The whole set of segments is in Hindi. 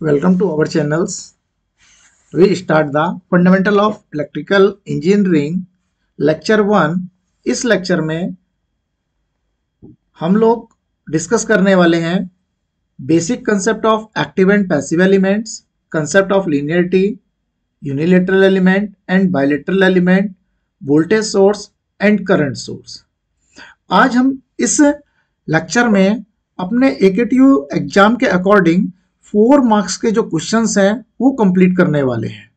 Welcome to our channels. We start the Fundamental of Electrical Engineering Lecture 1. इस लेक्चर में हम लोग डिस्कस करने वाले हैं basic concept of active and passive elements, concept of linearity, unilateral element and bilateral element, voltage source and current source. आज हम इस लेक्चर में अपने एकेटीयू एग्जाम के अकॉर्डिंग 4 मार्क्स के जो क्वेश्चंस हैं वो कंप्लीट करने वाले हैं।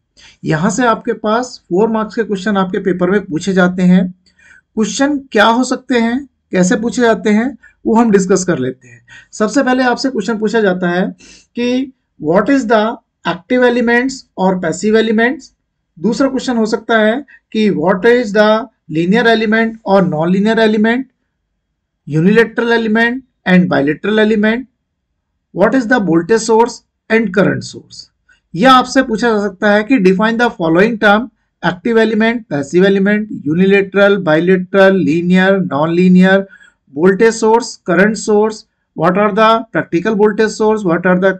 यहाँ से आपके पास 4 मार्क्स के क्वेश्चन आपके पेपर में पूछे जाते हैं। क्वेश्चन क्या हो सकते हैं, कैसे पूछे जाते हैं, वो हम डिस्कस कर लेते हैं। सबसे पहले आपसे क्वेश्चन पूछा जाता है कि what is the active elements और पैसिव एलिमेंट्स। दूसरा क्वेश्चन हो सकता है कि what is the linear element और non linear element, unilateral element and bilateral element, what is the voltage source and current source. यह आपसे पूछा जा सकता है कि define the following term active element, passive element, unilateral, bilateral, linear, non linear, voltage source, current source, what are the practical voltage source, what are the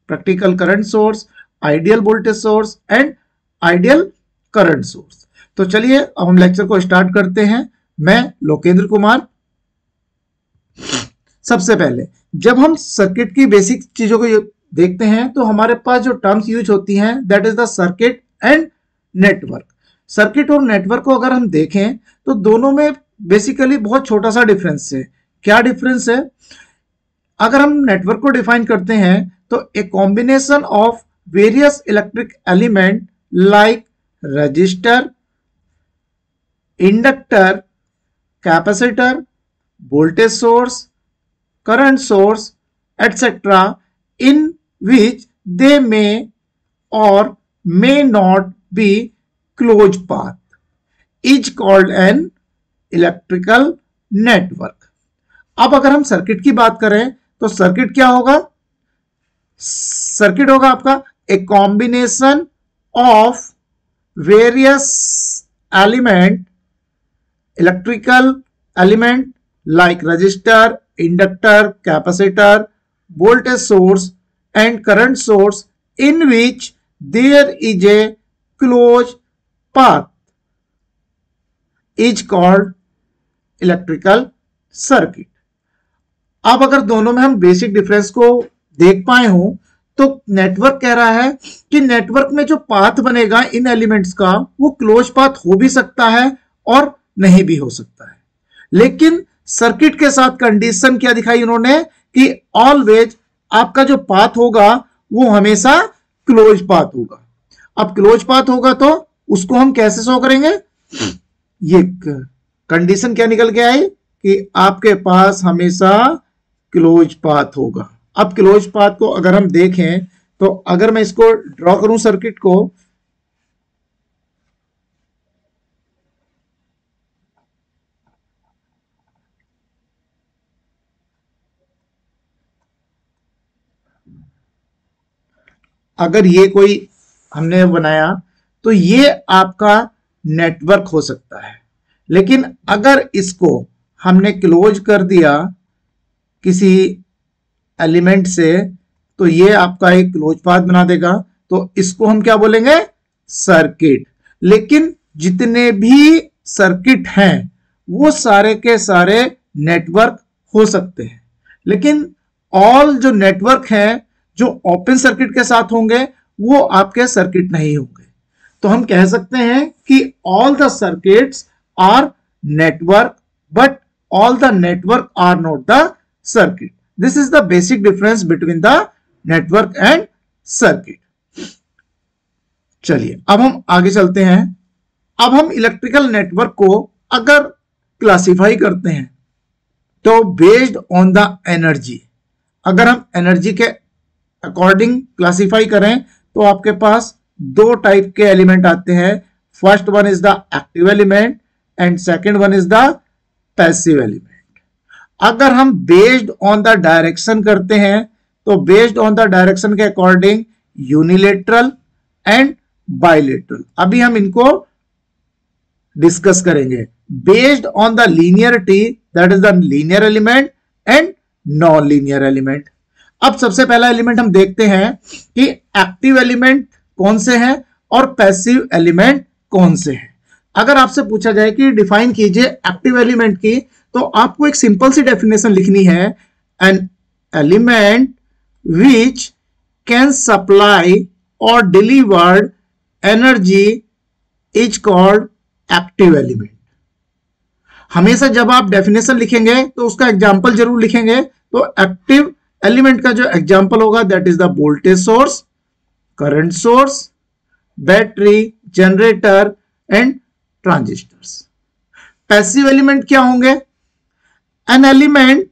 practical current source, ideal voltage source and ideal current source. तो चलिए अब हम लेक्चर को स्टार्ट करते हैं। मैं लोकेंद्र कुमार। सबसे पहले जब हम सर्किट की बेसिक चीजों को देखते हैं तो हमारे पास जो टर्म्स यूज होती हैं that is the circuit and network. Circuit और नेटवर्क को अगर हम देखें तो दोनों में बेसिकली बहुत छोटा सा डिफरेंस है। क्या डिफरेंस है? अगर हम नेटवर्क को डिफाइन करते हैं तो a combination of various electric element like register, inductor, capacitor, voltage source, current source etc. in which they may or may not be closed path is called an electrical network. अब अगर हम सर्किट की बात करें तो सर्किट क्या होगा? सर्किट होगा आपका a combination of various element, electrical element like resistor, inductor, capacitor, voltage source and current source in which there is a closed path is called electrical circuit. अब अगर दोनों में हम बेसिक डिफरेंस को देख पाए हो तो नेटवर्क कह रहा है कि नेटवर्क में जो पाथ बनेगा इन एलिमेंट्स का वो क्लोज पाथ हो भी सकता है और नहीं भी हो सकता है। लेकिन सर्किट के साथ कंडीशन क्या दिखाई उन्होंने कि ऑलवेज आपका जो पाथ होगा वो हमेशा क्लोज पाथ होगा। अब क्लोज पाथ होगा तो उसको हम कैसे शो करेंगे? ये कंडीशन क्या निकल के आई कि आपके पास हमेशा क्लोज पाथ होगा। अब क्लोज पाथ को अगर हम देखें तो अगर मैं इसको ड्रॉ करूं सर्किट को, अगर ये कोई हमने बनाया तो ये आपका नेटवर्क हो सकता है। लेकिन अगर इसको हमने क्लोज कर दिया किसी एलिमेंट से तो ये आपका एक क्लोज पाथ बना देगा। तो इसको हम क्या बोलेंगे? सर्किट। लेकिन जितने भी सर्किट हैं वो सारे के सारे नेटवर्क हो सकते हैं। लेकिन ऑल जो नेटवर्क हैं जो ओपन सर्किट के साथ होंगे वो आपके सर्किट नहीं होंगे। तो हम कह सकते हैं कि all the circuits are network but all the network are not the circuit. This is the basic difference between the network and circuit. चलिए अब हम आगे चलते हैं। अब हम इलेक्ट्रिकल नेटवर्क को अगर क्लासिफाई करते हैं तो बेस्ड ऑन द एनर्जी, अगर हम एनर्जी के अकॉर्डिंग क्लासिफाई करें तो आपके पास 2 टाइप के एलिमेंट आते हैं। First one is the active element and second one is the passive element. अगर हम बेस्ड ऑन द डायरेक्शन करते हैं तो बेस्ड ऑन द डायरेक्शन के अकॉर्डिंग यूनिलेटरल एंड बायलेटरल, अभी हम इनको डिस्कस करेंगे। Based on the linearity that is the linear element and non linear element. अब सबसे पहला एलिमेंट हम देखते हैं कि एक्टिव एलिमेंट कौन से हैं और पैसिव एलिमेंट कौन से हैं। अगर आपसे पूछा जाए कि डिफाइन कीजिए एक्टिव एलिमेंट की, तो आपको एक सिंपल सी डेफिनेशन लिखनी है, an element which can supply और delivered energy is called active element. हमेशा जब आप डेफिनेशन लिखेंगे तो उसका एग्जाम्पल जरूर लिखेंगे। तो एक्टिव एलिमेंट का जो एग्जाम्पल होगा that is the voltage source, current source, battery, generator and transistors. Passive element क्या होंगे? An element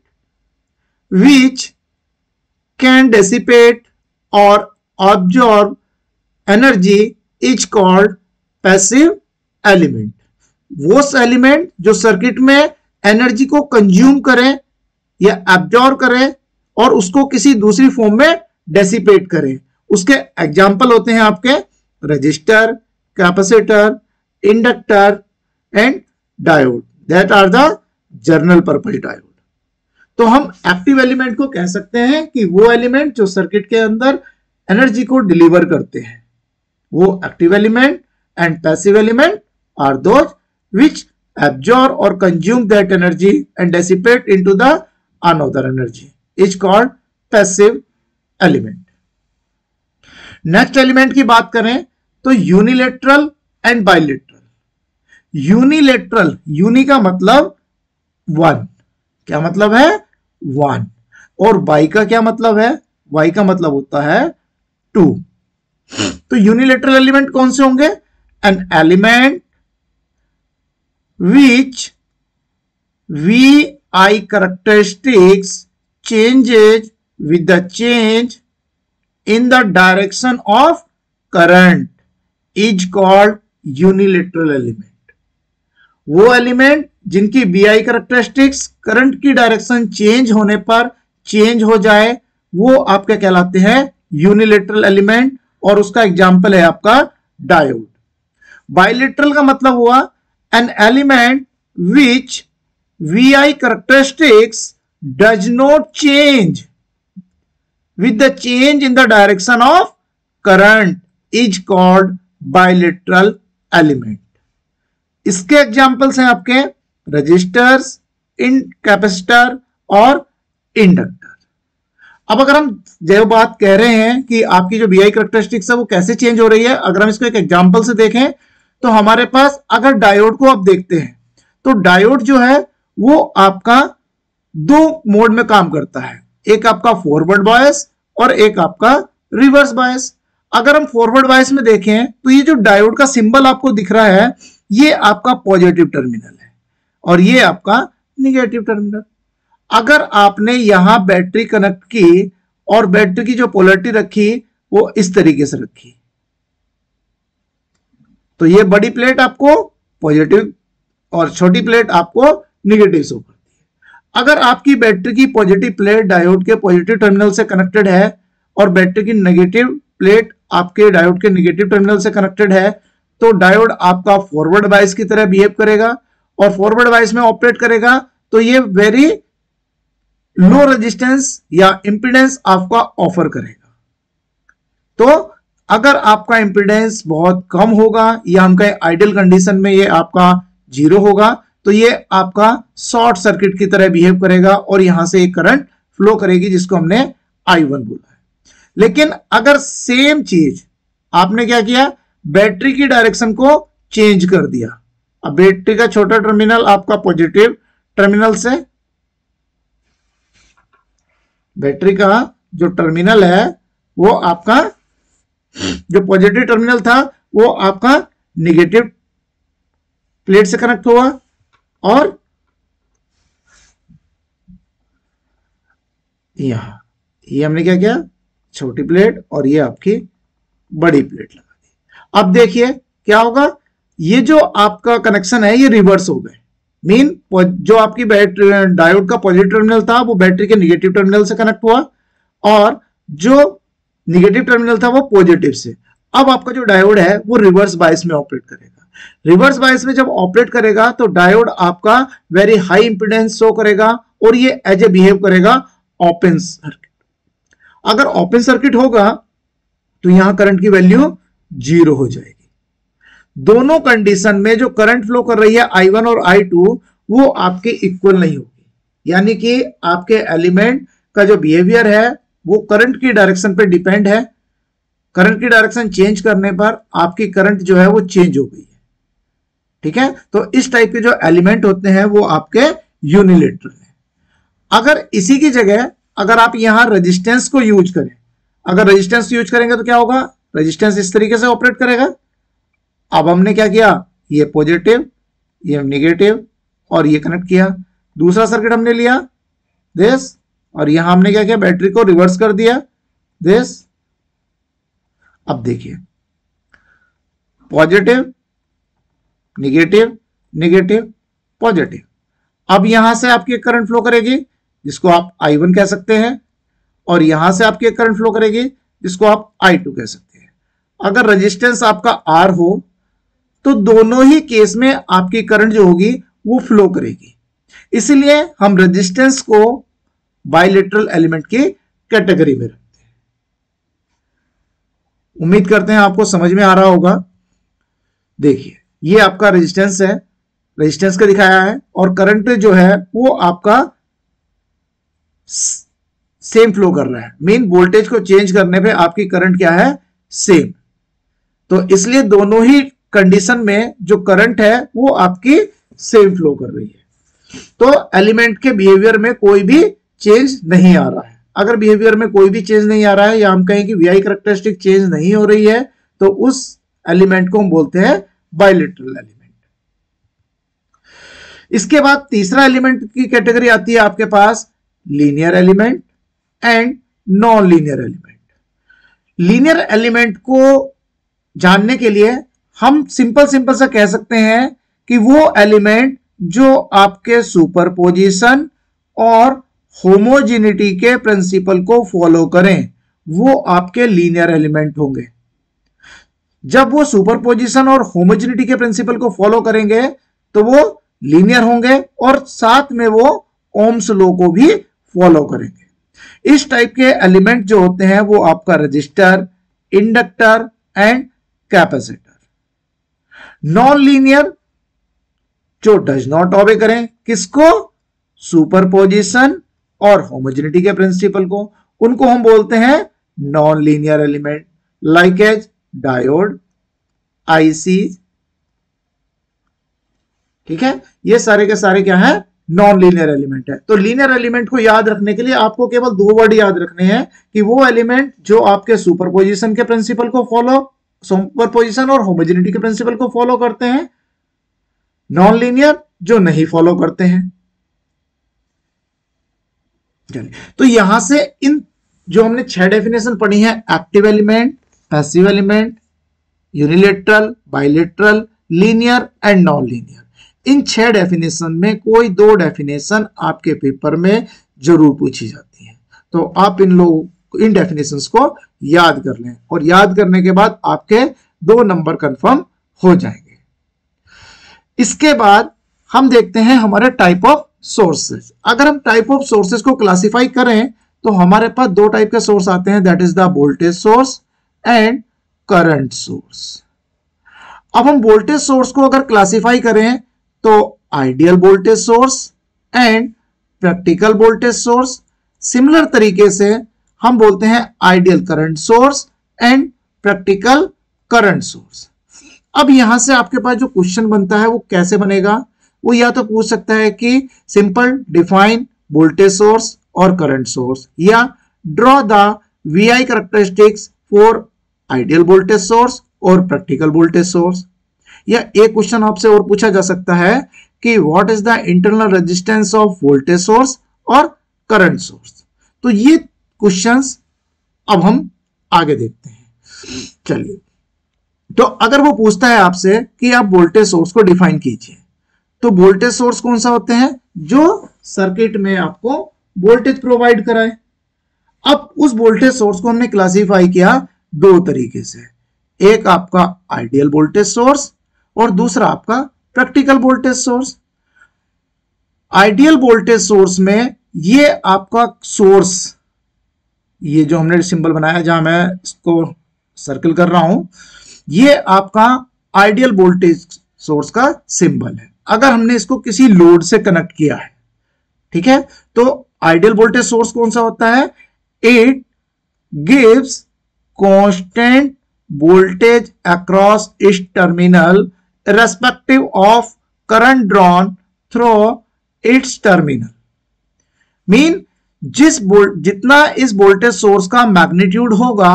which can dissipate और absorb energy is called passive element. वो एलिमेंट जो सर्किट में एनर्जी को कंज्यूम करे या एब्जॉर्ब करे और उसको किसी दूसरी फॉर्म में डेसिपेट करे। उसके एग्जाम्पल होते हैं आपके resistor, capacitor, inductor and diode, that are the general purpose diode. तो हम एक्टिव एलिमेंट को कह सकते हैं कि वो एलिमेंट जो सर्किट के अंदर एनर्जी को डिलीवर करते हैं, वो active element. And passive element are those which absorb or consume that energy and dissipate into the another energy is called passive element. Next element की बात करें तो unilateral and bilateral. Unilateral, uni का मतलब वन, क्या मतलब है? वन। और बाई का क्या मतलब है? वाई का मतलब होता है टू। तो यूनिलेटरल एलिमेंट कौन से होंगे? An element which VI characteristics changes with the change in the direction of current is called unilateral element. वो एलिमेंट जिनकी VI कैरेक्टरिस्टिक्स करंट की डायरेक्शन चेंज होने पर चेंज हो जाए, वो आपके कहलाते हैं यूनिलेटरल एलिमेंट। और उसका एग्जाम्पल है आपका डायोड। बाइलेटरल का मतलब हुआ an element which VI characteristics does not change with the change in the direction of current is called bilateral element. इसके एग्जाम्पल्स हैं आपके रजिस्टर्स, कैपेसिटर और इंडक्टर। अब अगर हम जो बात कह रहे हैं कि आपकी जो VI कैरेक्टरिस्टिक्स है वो कैसे चेंज हो रही है, अगर हम इसको एक एग्जाम्पल से देखें तो हमारे पास अगर डायोड को आप देखते हैं तो डायोड जो है वो आपका दो मोड में काम करता है, एक आपका फॉरवर्ड बायस और एक आपका रिवर्स बायस। अगर हम फॉरवर्ड बायस में देखें तो ये जो डायोड का सिंबल आपको दिख रहा है ये आपका पॉजिटिव टर्मिनल है और ये आपका निगेटिव टर्मिनल। अगर आपने यहां बैटरी कनेक्ट की और बैटरी की जो पोलैरिटी रखी वो इस तरीके से रखी, तो ये बड़ी प्लेट आपको पॉजिटिव और छोटी प्लेट आपको निगेटिव शो करती है। अगर आपकी बैटरी की पॉजिटिव प्लेट डायोड के पॉजिटिव टर्मिनल से कनेक्टेड है और बैटरी की नेगेटिव प्लेट आपके डायोड के निगेटिव टर्मिनल से कनेक्टेड है, तो डायोड आपका फॉरवर्ड बायस की तरह बिहेव करेगा और फॉरवर्ड बायस में ऑपरेट करेगा। तो ये वेरी लो रेजिस्टेंस या इंपीडेंस आपका ऑफर करेगा। तो अगर आपका इंपीडेंस बहुत कम होगा या हम कहें आइडियल कंडीशन में ये आपका जीरो होगा, तो ये आपका शॉर्ट सर्किट की तरह बिहेव करेगा और यहां से एक करंट फ्लो करेगी जिसको हमने I1 बोला है। लेकिन अगर सेम चीज आपने क्या किया, बैटरी की डायरेक्शन को चेंज कर दिया। अब बैटरी का छोटा टर्मिनल आपका पॉजिटिव टर्मिनल से, बैटरी का जो टर्मिनल है वो आपका जो पॉजिटिव टर्मिनल था वो आपका निगेटिव प्लेट से कनेक्ट हुआ और यहां ये हमने क्या किया, छोटी प्लेट और ये आपकी बड़ी प्लेट लगा दी। अब देखिए क्या होगा, ये जो आपका कनेक्शन है ये रिवर्स हो गए। मीन जो आपकी बैटरी डायोड का पॉजिटिव टर्मिनल था वो बैटरी के निगेटिव टर्मिनल से कनेक्ट हुआ और जो निगेटिव टर्मिनल था वो पॉजिटिव से। अब आपका जो डायोड है वो रिवर्स बायस में ऑपरेट करेगा। रिवर्स बायस में जब ऑपरेट करेगा तो डायोड आपका वेरी हाई इंपीडेंस शो करेगा और ये एज ए बिहेव करेगा ओपन सर्किट। अगर ओपन सर्किट होगा तो यहां करंट की वैल्यू 0 हो जाएगी। दोनों कंडीशन में जो करंट फ्लो कर रही है I1 और I2 वो आपके इक्वल नहीं होगी, यानी कि आपके एलिमेंट का जो बिहेवियर है वो करंट की डायरेक्शन पे डिपेंड है। करंट की डायरेक्शन चेंज करने पर आपकी करंट जो है वो चेंज हो गई है। ठीक है, तो इस टाइप के जो एलिमेंट होते हैं वो आपके यूनिलेटरल है। अगर इसी की जगह अगर आप यहां रेजिस्टेंस को यूज करें, अगर रेजिस्टेंस यूज करेंगे तो क्या होगा, रेजिस्टेंस इस तरीके से ऑपरेट करेगा। अब हमने क्या किया, ये पॉजिटिव ये नेगेटिव और ये कनेक्ट किया। दूसरा सर्किट हमने लिया दिस, और यहां हमने क्या किया, बैटरी को रिवर्स कर दिया दिस। अब देखिए पॉजिटिव नेगेटिव नेगेटिव पॉजिटिव। अब यहां से आपकी करंट फ्लो करेगी जिसको आप I1 कह सकते हैं, और यहां से आपकी करंट फ्लो करेगी जिसको आप I2 कह सकते हैं। अगर रेजिस्टेंस आपका R हो तो दोनों ही केस में आपकी करंट जो होगी वो फ्लो करेगी। इसलिए हम रेजिस्टेंस को बाइलेटरल एलिमेंट की कैटेगरी में रखते हैं। उम्मीद करते हैं आपको समझ में आ रहा होगा। देखिए ये आपका रेजिस्टेंस है, रेजिस्टेंस का दिखाया है, और करंट जो है वो आपका सेम फ्लो कर रहा है। मेन वोल्टेज को चेंज करने पे आपकी करंट क्या है, सेम। तो इसलिए दोनों ही कंडीशन में जो करंट है वो आपकी सेम फ्लो कर रही है। तो एलिमेंट के बिहेवियर में कोई भी चेंज नहीं आ रहा है। अगर बिहेवियर में कोई भी चेंज नहीं आ रहा है, या हम कहें कि VI कैरेक्टरिस्टिक चेंज नहीं हो रही है, तो उस एलिमेंट को हम बोलते हैं बाइलेटरल एलिमेंट। इसके बाद तीसरा एलिमेंट की कैटेगरी आती है आपके पास linear element and non linear element. Linear element को जानने के लिए हम सिंपल सा कह सकते हैं कि वो एलिमेंट जो आपके सुपरपोजिशन और होमोजेनिटी के प्रिंसिपल को फॉलो करें वो आपके लीनियर एलिमेंट होंगे। जब वो सुपरपोजिशन और होमोजेनिटी के प्रिंसिपल को फॉलो करेंगे तो वो लीनियर होंगे, और साथ में वो ओम्स लॉ को भी फॉलो करेंगे। इस टाइप के एलिमेंट जो होते हैं वो आपका register, inductor and capacitor. Non linear जो डज नॉट ओबे करें किसको, सुपरपोजिशन और होमोजेनिटी के प्रिंसिपल को, उनको हम बोलते हैं non linear element, like as diode, IC. ठीक है, ये सारे के सारे क्या है, नॉन लीनियर एलिमेंट है। तो लीनियर एलिमेंट को याद रखने के लिए आपको केवल दो वर्ड याद रखने हैं कि वो एलिमेंट जो आपके सुपरपोजिशन के प्रिंसिपल को फॉलो, सुपरपोजिशन और होमोजेनिटी के प्रिंसिपल को फॉलो करते हैं, नॉन लीनियर जो नहीं फॉलो करते हैं। चलिए, तो यहां से इन जो हमने 6 डेफिनेशन पढ़ी है, active element, passive element, unilateral, bilateral, linear and non linear, in 6 definition में कोई 2 डेफिनेशन आपके पेपर में जरूर पूछी जाती है। तो आप इन डेफिनेशंस को याद कर लें, और याद करने के बाद आपके 2 नंबर कंफर्म हो जाएंगे। इसके बाद हम देखते हैं हमारे टाइप ऑफ सोर्सेज। अगर हम टाइप ऑफ सोर्सेज को क्लासिफाई करें तो हमारे पास 2 टाइप के सोर्स आते हैं, that is the voltage source and current source. अब हम वोल्टेज सोर्स को अगर क्लासिफाई करें तो ideal voltage source and practical voltage source. Similar तरीके से हम बोलते हैं ideal current source and practical current source. अब यहां से आपके पास जो क्वेश्चन बनता है वो कैसे बनेगा, वो या तो पूछ सकता है कि सिंपल डिफाइन वोल्टेज सोर्स और करंट सोर्स, या draw the VI characteristics for ideal voltage source और प्रैक्टिकल वोल्टेज सोर्स। या एक क्वेश्चन आपसे और पूछा जा सकता है कि what is the internal resistance of voltage source और करंट सोर्स। तो ये क्वेश्चंस अब हम आगे देखते हैं। चलिए, तो अगर वो पूछता है आपसे कि आप वोल्टेज सोर्स को डिफाइन कीजिए, तो वोल्टेज सोर्स कौन सा होते हैं, जो सर्किट में आपको वोल्टेज प्रोवाइड कराए। अब उस वोल्टेज सोर्स को हमने क्लासिफाई किया 2 तरीके से, एक आपका आइडियल वोल्टेज सोर्स और दूसरा आपका practical voltage source. Ideal voltage source में ये आपका सोर्स ये जो हमने सिंबल बनाया जहां मैं इसको सर्कल कर रहा हूं, ये आपका आइडियल वोल्टेज सोर्स का सिंबल है। अगर हमने इसको किसी लोड से कनेक्ट किया है, ठीक है, तो आइडियल वोल्टेज सोर्स कौन सा होता है? It gives constant voltage across its terminal irrespective of current drawn through its terminal। Mean जितना इस वोल्टेज सोर्स का मैग्नीट्यूड होगा,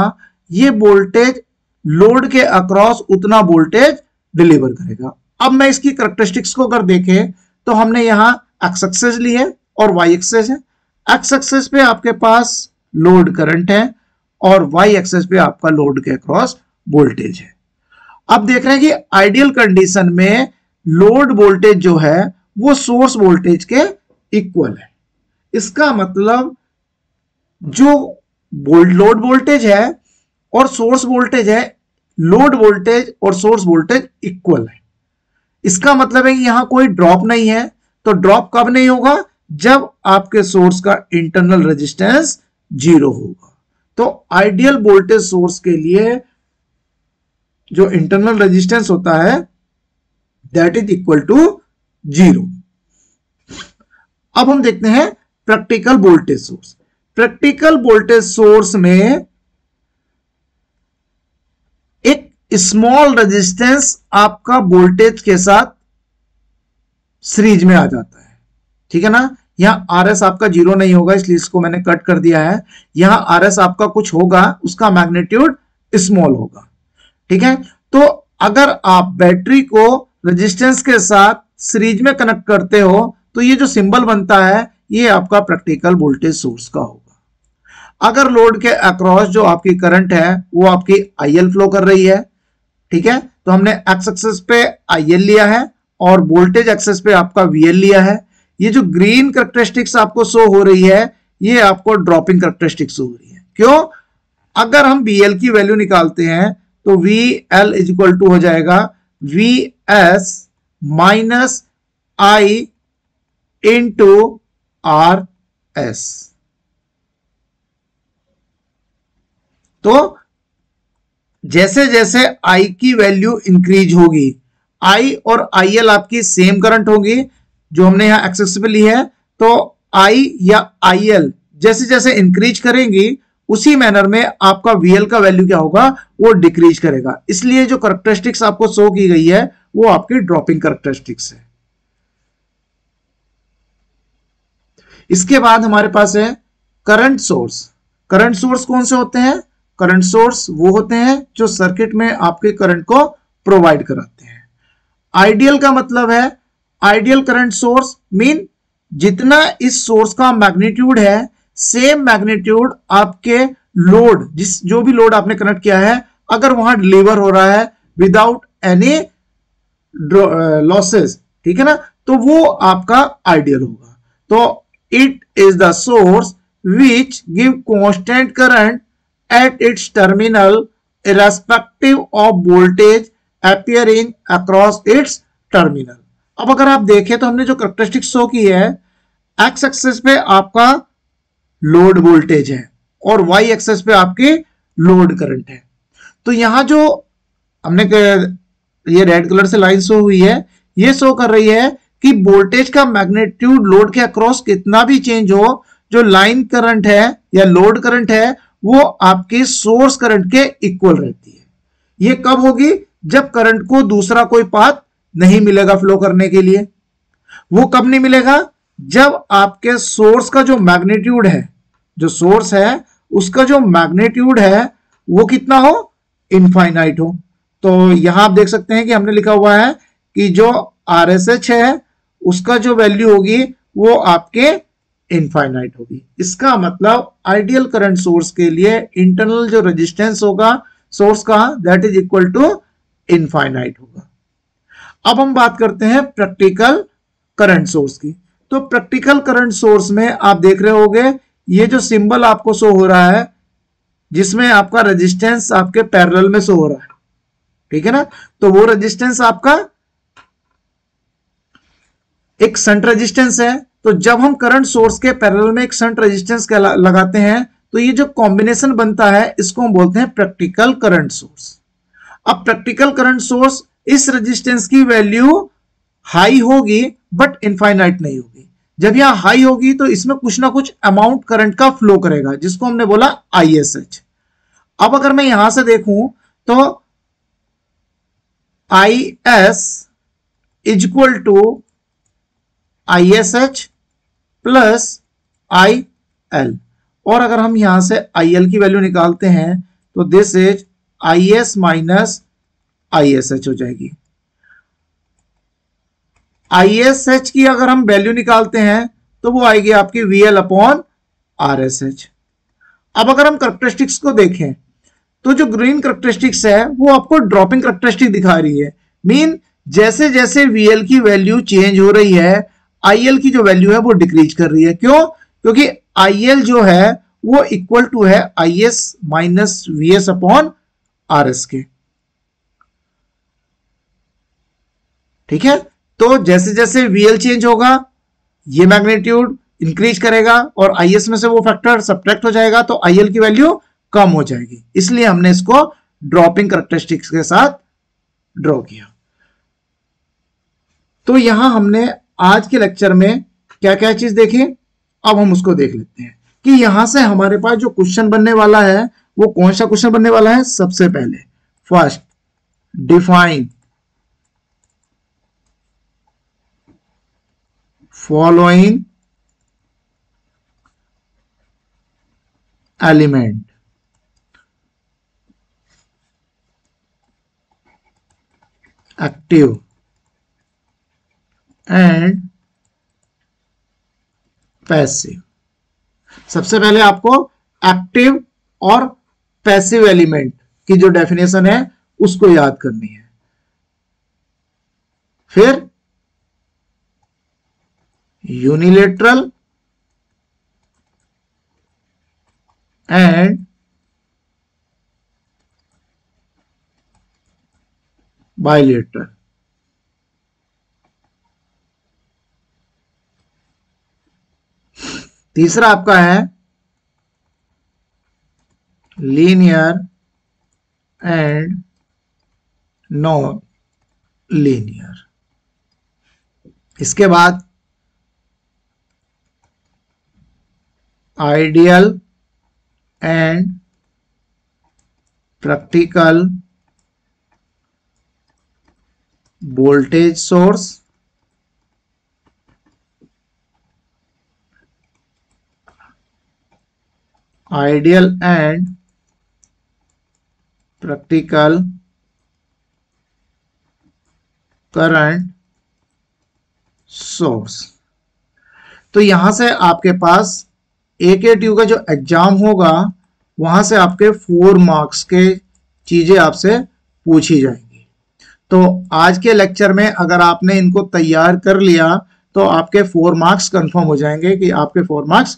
ये वोल्टेज लोड के अक्रॉस उतना वोल्टेज डिलीवर करेगा। अब मैं इसकी कैरेक्टरिस्टिक्स को अगर देखें तो हमने यहां एक्स एक्सेस ली है और वाई एक्सेस है। एक्स एक्सेस पे आपके पास लोड करंट है और वाई एक्सेस पे आपका लोड के अक्रॉस वोल्टेज है। अब देख रहे हैं कि आइडियल कंडीशन में लोड वोल्टेज जो है वो सोर्स वोल्टेज के इक्वल है। इसका मतलब जो लोड वोल्टेज है और सोर्स वोल्टेज है, लोड वोल्टेज और सोर्स वोल्टेज इक्वल है। इसका मतलब है कि यहां कोई ड्रॉप नहीं है। तो ड्रॉप कब नहीं होगा? जब आपके सोर्स का इंटरनल रेजिस्टेंस 0 होगा। तो आइडियल वोल्टेज सोर्स के लिए जो इंटरनल रेजिस्टेंस होता है दैट इज इक्वल टू 0। अब हम देखते हैं practical voltage source. Practical voltage source में एक स्मॉल रेजिस्टेंस आपका वोल्टेज के साथ सीरीज में आ जाता है, ठीक है ना। यहां आरएस आपका 0 नहीं होगा, इसलिए इसको मैंने कट कर दिया है। यहां आरएस आपका कुछ होगा, उसका मैग्नीट्यूड स्मॉल होगा, ठीक है। तो अगर आप बैटरी को रेजिस्टेंस के साथ सीरीज में कनेक्ट करते हो तो ये जो सिंबल बनता है ये आपका प्रैक्टिकल वोल्टेज सोर्स का होगा। अगर लोड के अक्रॉस जो आपकी करंट है वो आपकी आईएल फ्लो कर रही है, ठीक है, तो हमने एक्स एक्सेस पे आईएल लिया है और वोल्टेज एक्सेस पे आपका वीएल लिया है। ये जो ग्रीन कैरेक्टरिस्टिक्स आपको शो हो रही है ये आपको ड्रॉपिंग कैरेक्टरिस्टिक्स हो रही है। क्यों? अगर हम वीएल की वैल्यू निकालते हैं तो VL इज इक्वल टू हो जाएगा VS minus I into RS। तो जैसे जैसे I की वैल्यू इंक्रीज होगी, I और IL आपकी सेम करंट होगी जो हमने यहां एक्सेस पे ली है, तो I या IL जैसे जैसे इंक्रीज करेंगी उसी मैनर में आपका VL का वैल्यू क्या होगा? वो डिक्रीज करेगा। इसलिए जो कैरेक्टरिस्टिक्स आपको शो की गई है वो आपकी ड्रॉपिंग कैरेक्टरिस्टिक्स है। इसके बाद हमारे पास है करंट सोर्स। करंट सोर्स कौन से होते हैं? करंट सोर्स वो होते हैं जो सर्किट में आपके करंट को प्रोवाइड कराते हैं। आइडियल का मतलब है, आइडियल करंट सोर्स मीन जितना इस सोर्स का मैग्नीट्यूड है सेम मैग्नीट्यूड आपके लोड, जो भी लोड आपने कनेक्ट किया है, अगर वहां डिलीवर हो रहा है विदाउट एनी लॉसेस, ठीक है ना, तो वो आपका आइडियल होगा। तो it is the source which give constant current at its terminal irrespective of voltage appearing across its terminal. अब अगर आप देखें तो हमने जो कैरेक्टरिस्टिक शो की है, एक्स एक्सिस पे आपका लोड वोल्टेज है और वाई एक्सेस पे आपके लोड करंट है। तो यहां जो हमने ये रेड कलर से लाइन शो हुई है, ये शो कर रही है कि वोल्टेज का मैग्नीट्यूड लोड के अक्रॉस कितना भी चेंज हो, जो लाइन करंट है या लोड करंट है वो आपके सोर्स करंट के इक्वल रहती है। ये कब होगी? जब करंट को दूसरा कोई पाथ नहीं मिलेगा फ्लो करने के लिए। वो कब नहीं मिलेगा? जब आपके सोर्स का जो मैग्नीट्यूड है, जो सोर्स है उसका जो मैग्नीट्यूड है वो कितना हो? इनफाइनाइट हो। तो यहां आप देख सकते हैं कि हमने लिखा हुआ है कि जो RSH है उसका जो वैल्यू होगी वो आपके इनफाइनाइट होगी। इसका मतलब आइडियल करंट सोर्स के लिए इंटरनल जो रेजिस्टेंस होगा सोर्स का that is equal to infinite होगा। अब हम बात करते हैं प्रैक्टिकल करंट सोर्स की। तो प्रैक्टिकल करंट सोर्स में आप देख रहे होंगे ये जो सिंबल आपको शो हो रहा है जिसमें आपका रेजिस्टेंस आपके पैरेलल में शो हो रहा है, ठीक है ना, तो वो रेजिस्टेंस आपका एक शंट रेजिस्टेंस है। तो जब हम करंट सोर्स के पैरेलल में एक शंट रेजिस्टेंस लगाते हैं तो ये जो कॉम्बिनेशन बनता है इसको हम बोलते हैं प्रैक्टिकल करंट सोर्स। अब प्रैक्टिकल करंट सोर्स इस रेजिस्टेंस की वैल्यू हाई होगी बट इनफाइनाइट नहीं होगी। जब यहां हाई होगी तो इसमें कुछ ना कुछ अमाउंट करंट का फ्लो करेगा जिसको हमने बोला ISH। अब अगर मैं यहां से देखूं तो IS is equal to ISH plus IL, और अगर हम यहां से IL की वैल्यू निकालते हैं तो this is IS minus ISH हो जाएगी। ISH की अगर हम वैल्यू निकालते हैं तो वो आएगी आपकी VL अपॉन RSH। अब अगर हम करेक्टरिस्टिक्स को देखें तो जो ग्रीन करेक्टरिस्टिक्स है वो आपको ड्रॉपिंग करेक्टरिस्टिक दिखा रही है। मीन जैसे जैसे VL की वैल्यू चेंज हो रही है IL की जो वैल्यू है वो डिक्रीज कर रही है। क्यों? क्योंकि IL जो है वो इक्वल टू है IS minus VS upon RS के। ठीक है, तो जैसे जैसे VL चेंज होगा ये मैग्नीट्यूड इंक्रीज करेगा और IS में से वो फैक्टर सब्ट्रैक्ट हो जाएगा तो IL की वैल्यू कम हो जाएगी। इसलिए हमने इसको ड्रॉपिंग करेक्टरिस्टिक्स के साथ ड्रॉ किया। तो यहां हमने आज के लेक्चर में क्या क्या चीज देखी, अब हम उसको देख लेते हैं कि यहां से हमारे पास जो क्वेश्चन बनने वाला है वो कौन सा क्वेश्चन बनने वाला है। सबसे पहले first, define following element active and passive. सबसे पहले आपको एक्टिव और पैसिव एलिमेंट की जो डेफिनेशन है उसको याद करनी है। फिर यूनिलेटरल एंड बाइलेटरल। तीसरा आपका है लीनियर एंड नॉन लीनियर। इसके बाद ideal and practical voltage source. Ideal and practical current source. तो यहां से आपके पास AKTU का जो एग्जाम होगा वहां से आपके 4 मार्क्स के चीजें आपसे पूछी जाएंगी। तो आज के लेक्चर में अगर आपने इनको तैयार कर लिया तो आपके 4 मार्क्स कंफर्म हो जाएंगे कि आपके 4 मार्क्स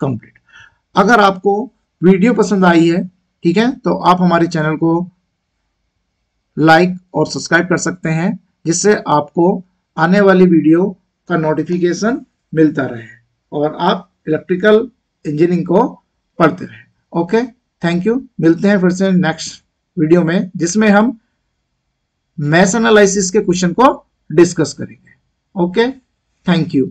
कंप्लीट। अगर आपको वीडियो पसंद आई है, ठीक है, तो आप हमारे चैनल को लाइक और सब्सक्राइब कर सकते हैं जिससे आपको आने वाली वीडियो का नोटिफिकेशन मिलता रहे और आप इलेक्ट्रिकल इंजीनियरिंग को पढ़ते रहे। Okay, thank you. मिलते हैं फिर से नेक्स्ट वीडियो में जिसमें हम मैश एनालिसिस के क्वेश्चन को डिस्कस करेंगे। Okay, thank you.